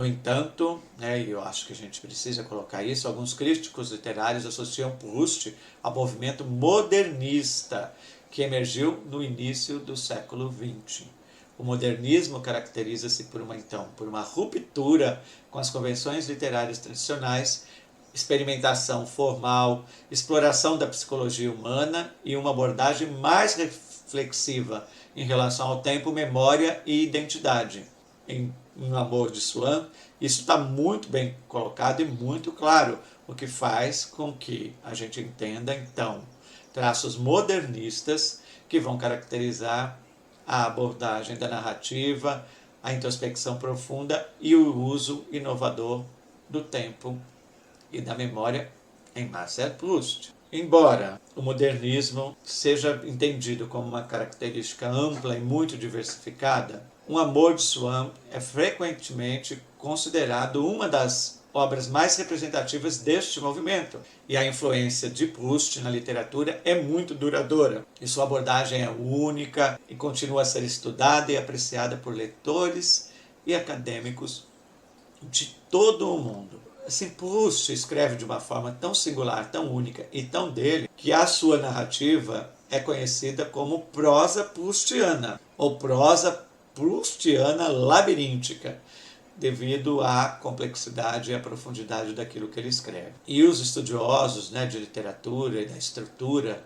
No entanto, e eu acho que a gente precisa colocar isso, alguns críticos literários associam Proust ao movimento modernista que emergiu no início do século XX. O modernismo caracteriza-se por uma ruptura com as convenções literárias tradicionais, experimentação formal, exploração da psicologia humana e uma abordagem mais reflexiva em relação ao tempo, memória e identidade. Em Um Amor de Swann, isso está muito bem colocado e muito claro, o que faz com que a gente entenda, então, traços modernistas que vão caracterizar a abordagem da narrativa, a introspecção profunda e o uso inovador do tempo e da memória em Marcel Proust. Embora o modernismo seja entendido como uma característica ampla e muito diversificada, Um Amor de Swann é frequentemente considerado uma das obras mais representativas deste movimento, e a influência de Proust na literatura é muito duradoura, e sua abordagem é única e continua a ser estudada e apreciada por leitores e acadêmicos de todo o mundo. Assim, Proust escreve de uma forma tão singular, tão única e tão dele, que a sua narrativa é conhecida como prosa proustiana, ou prosa proustiana labiríntica, devido à complexidade e à profundidade daquilo que ele escreve. E os estudiosos de literatura e da estrutura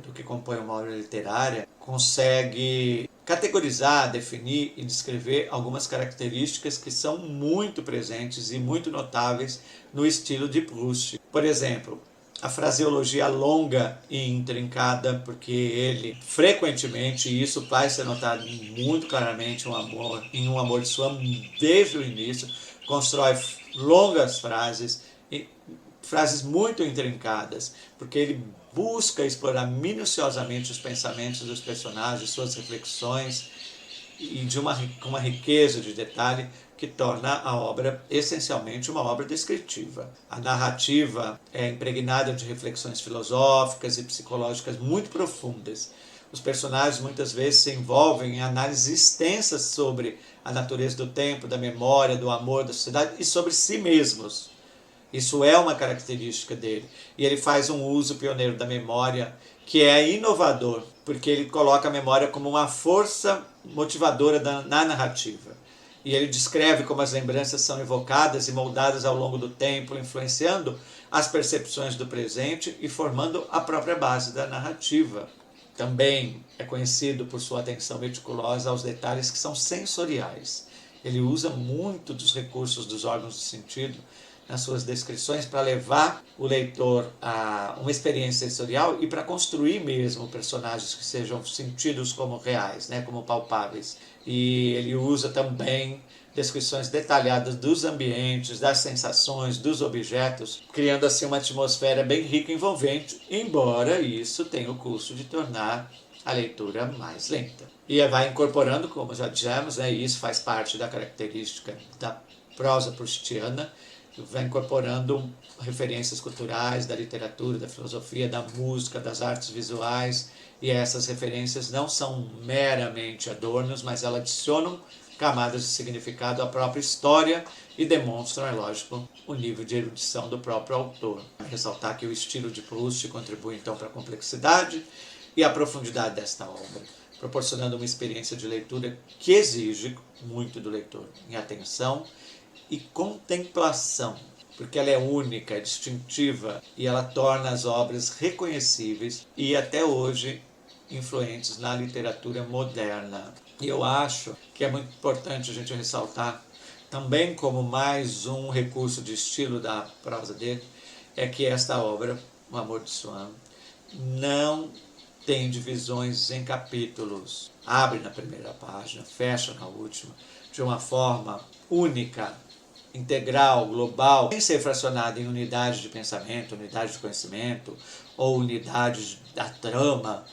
do que compõe uma obra literária consegue categorizar, definir e descrever algumas características que são muito presentes e muito notáveis no estilo de Proust. Por exemplo, a fraseologia longa e intrincada, porque ele frequentemente, e isso vai ser notado muito claramente em Um Amor de Swann, desde o início, constrói longas frases, e frases muito intrincadas, porque ele busca explorar minuciosamente os pensamentos dos personagens, suas reflexões, e com uma riqueza de detalhe que torna a obra essencialmente uma obra descritiva. A narrativa é impregnada de reflexões filosóficas e psicológicas muito profundas. Os personagens muitas vezes se envolvem em análises extensas sobre a natureza do tempo, da memória, do amor, da sociedade e sobre si mesmos. Isso é uma característica dele. E ele faz um uso pioneiro da memória que é inovador, porque ele coloca a memória como uma força motivadora na narrativa. E ele descreve como as lembranças são evocadas e moldadas ao longo do tempo, influenciando as percepções do presente e formando a própria base da narrativa. Também é conhecido por sua atenção meticulosa aos detalhes que são sensoriais. Ele usa muito dos recursos dos órgãos de sentido nas suas descrições para levar o leitor a uma experiência sensorial e para construir mesmo personagens que sejam sentidos como reais, como palpáveis. E ele usa também descrições detalhadas dos ambientes, das sensações, dos objetos, criando assim uma atmosfera bem rica e envolvente, embora isso tenha o custo de tornar a leitura mais lenta. E vai incorporando, como já dissemos, e isso faz parte da característica da prosa proustiana, vai incorporando referências culturais da literatura, da filosofia, da música, das artes visuais, e essas referências não são meramente adornos, mas elas adicionam camadas de significado à própria história e demonstram, é lógico, o nível de erudição do próprio autor. Ressaltar que o estilo de Proust contribui então para a complexidade e a profundidade desta obra, proporcionando uma experiência de leitura que exige muito do leitor em atenção e contemplação, porque ela é única, é distintiva e ela torna as obras reconhecíveis e até hoje influentes na literatura moderna. E eu acho que é muito importante a gente ressaltar, também como mais um recurso de estilo da prosa dele, é que esta obra, O Amor de Swann, não tem divisões em capítulos. Abre na primeira página, fecha na última, de uma forma única, integral, global, sem ser fracionado em unidades de pensamento, unidades de conhecimento ou unidades da trama,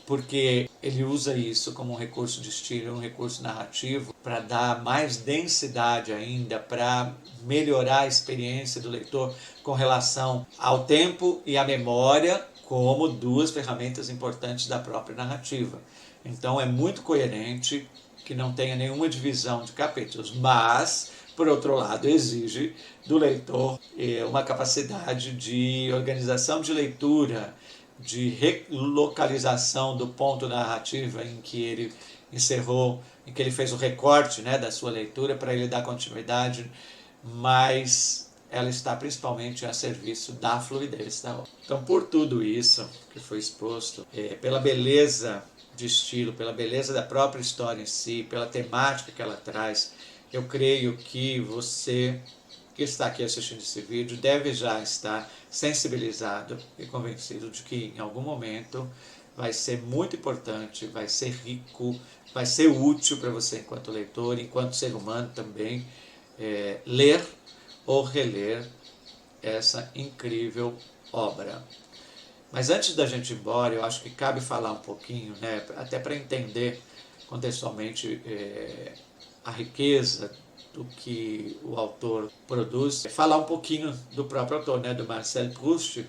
porque ele usa isso como um recurso de estilo, um recurso narrativo, para dar mais densidade ainda, para melhorar a experiência do leitor com relação ao tempo e à memória, como duas ferramentas importantes da própria narrativa. Então é muito coerente que não tenha nenhuma divisão de capítulos, mas por outro lado, exige do leitor uma capacidade de organização de leitura, de relocalização do ponto narrativo em que ele encerrou, em que ele fez o recorte, né, da sua leitura para ele dar continuidade, mas ela está principalmente a serviço da fluidez da obra. Então, por tudo isso que foi exposto, pela beleza de estilo, pela beleza da própria história em si, pela temática que ela traz, eu creio que você que está aqui assistindo esse vídeo deve já estar sensibilizado e convencido de que em algum momento vai ser muito importante, vai ser rico, vai ser útil para você enquanto leitor, enquanto ser humano também, ler ou reler essa incrível obra. Mas antes da gente ir embora, eu acho que cabe falar um pouquinho, né, até para entender contextualmente a riqueza do que o autor produz, falar um pouquinho do próprio autor, né, do Marcel Proust,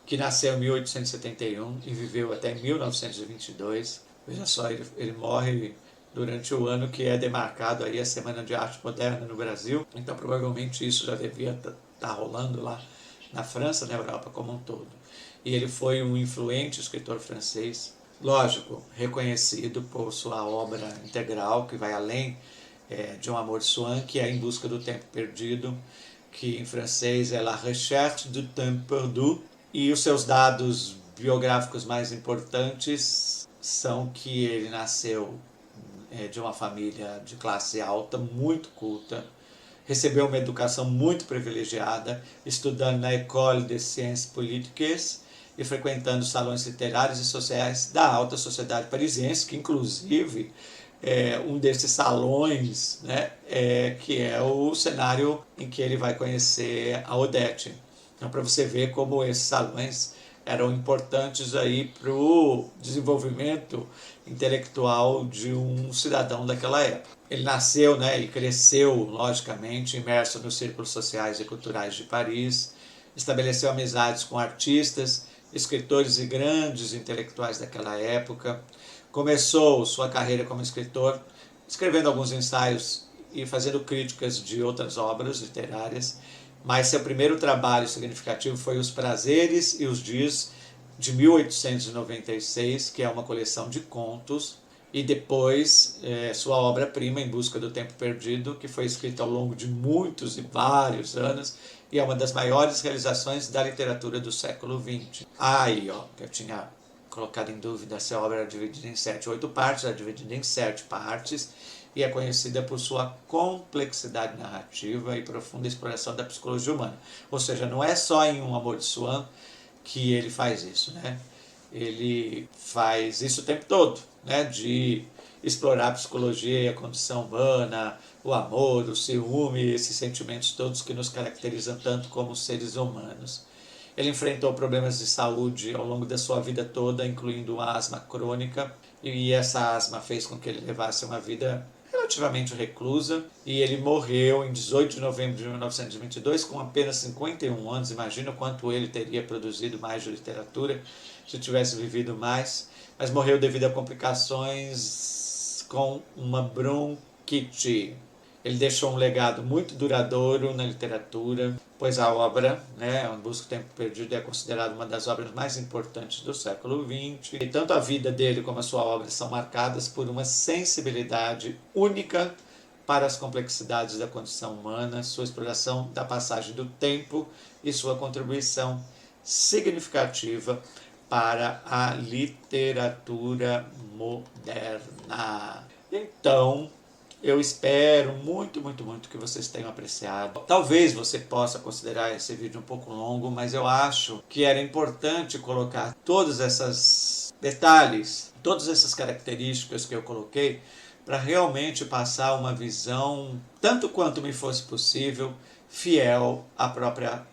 que nasceu em 1871 e viveu até 1922. Veja só, ele morre durante o ano que é demarcado aí a Semana de Arte Moderna no Brasil, então provavelmente isso já devia estar rolando lá na França, na Europa como um todo. E ele foi um influente escritor francês, lógico, reconhecido por sua obra integral, que vai além de Um Amor Swan, que é Em Busca do Tempo Perdido, que em francês é La Recherche du Temps Perdu, e os seus dados biográficos mais importantes são que ele nasceu de uma família de classe alta, muito culta, recebeu uma educação muito privilegiada, estudando na École des Sciences Politiques e frequentando salões literários e sociais da alta sociedade parisiense, que inclusive um desses salões, né, que é o cenário em que ele vai conhecer a Odete. Então, para você ver como esses salões eram importantes aí para o desenvolvimento intelectual de um cidadão daquela época. Ele nasceu, né, e cresceu, logicamente, imerso nos círculos sociais e culturais de Paris, estabeleceu amizades com artistas, escritores e grandes intelectuais daquela época. Começou sua carreira como escritor, escrevendo alguns ensaios e fazendo críticas de outras obras literárias, mas seu primeiro trabalho significativo foi Os Prazeres e os Dias, de 1896, que é uma coleção de contos, e depois sua obra-prima, Em Busca do Tempo Perdido, que foi escrita ao longo de muitos e vários anos, e é uma das maiores realizações da literatura do século XX. Aí, ó, eu tinha colocado em dúvida se a obra era dividida em 7 ou 8 partes, é dividida em 7 partes, e é conhecida por sua complexidade narrativa e profunda exploração da psicologia humana. Ou seja, não é só em Um Amor de Swan que ele faz isso, né? Ele faz isso o tempo todo, né? De explorar a psicologia e a condição humana, o amor, o ciúme, esses sentimentos todos que nos caracterizam tanto como seres humanos. Ele enfrentou problemas de saúde ao longo da sua vida toda, incluindo uma asma crônica, e essa asma fez com que ele levasse uma vida relativamente reclusa, e ele morreu em 18 de novembro de 1922 com apenas 51 anos. Imagina o quanto ele teria produzido mais de literatura se tivesse vivido mais, mas morreu devido a complicações com uma bronquite. Ele deixou um legado muito duradouro na literatura, pois a obra, né, Em Busca do Tempo Perdido, é considerada uma das obras mais importantes do século XX. E tanto a vida dele como a sua obra são marcadas por uma sensibilidade única para as complexidades da condição humana, sua exploração da passagem do tempo e sua contribuição significativa para a literatura moderna. Então, eu espero muito, muito, muito que vocês tenham apreciado. Talvez você possa considerar esse vídeo um pouco longo, mas eu acho que era importante colocar todos esses detalhes, todas essas características que eu coloquei, para realmente passar uma visão, tanto quanto me fosse possível, fiel à própria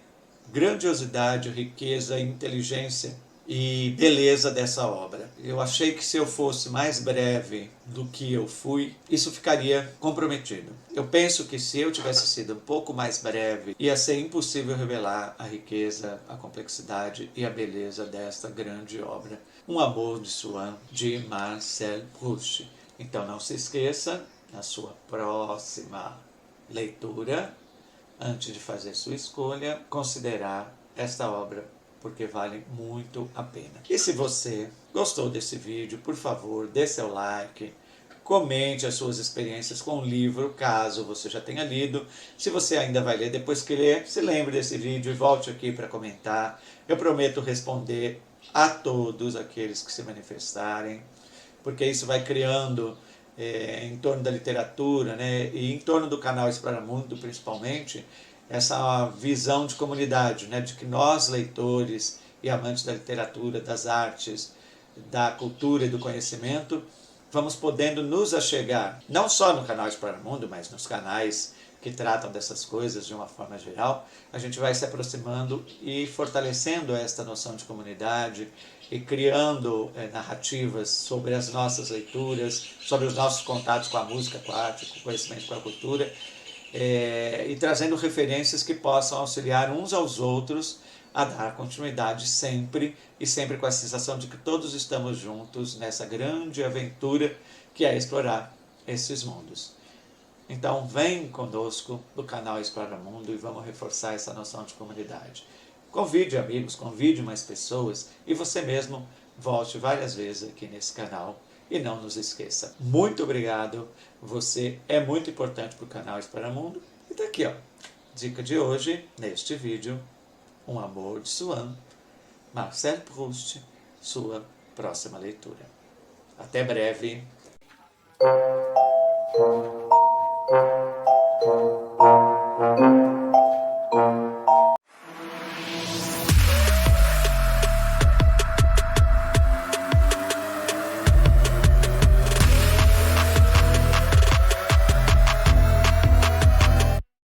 grandiosidade, riqueza, inteligência e beleza dessa obra. Eu achei que se eu fosse mais breve do que eu fui, isso ficaria comprometido. Eu penso que se eu tivesse sido um pouco mais breve, ia ser impossível revelar a riqueza, a complexidade e a beleza desta grande obra, Um Amor de Swan, de Marcel Proust. Então não se esqueça, na sua próxima leitura, antes de fazer sua escolha, considerar esta obra, porque vale muito a pena. E se você gostou desse vídeo, por favor, dê seu like, comente as suas experiências com o livro, caso você já tenha lido. Se você ainda vai ler, depois que ler, se lembre desse vídeo e volte aqui para comentar. Eu prometo responder a todos aqueles que se manifestarem, porque isso vai criando em torno da literatura, né, e em torno do canal Explora Mundo, principalmente, essa visão de comunidade, né, de que nós, leitores e amantes da literatura, das artes, da cultura e do conhecimento, vamos podendo nos achegar, não só no canal Explora Mundo, mas nos canais que tratam dessas coisas de uma forma geral, a gente vai se aproximando e fortalecendo esta noção de comunidade e criando narrativas sobre as nossas leituras, sobre os nossos contatos com a música, com a arte, com o conhecimento, com a cultura, e trazendo referências que possam auxiliar uns aos outros a dar continuidade sempre, e sempre com a sensação de que todos estamos juntos nessa grande aventura que é explorar esses mundos. Então vem conosco do canal Explora Mundo e vamos reforçar essa noção de comunidade. Convide amigos, convide mais pessoas e você mesmo volte várias vezes aqui nesse canal e não nos esqueça. Muito obrigado, você é muito importante para o canal Explora Mundo. E tá aqui, ó, dica de hoje, neste vídeo, Um Amor de Swann, Marcel Proust, sua próxima leitura. Até breve.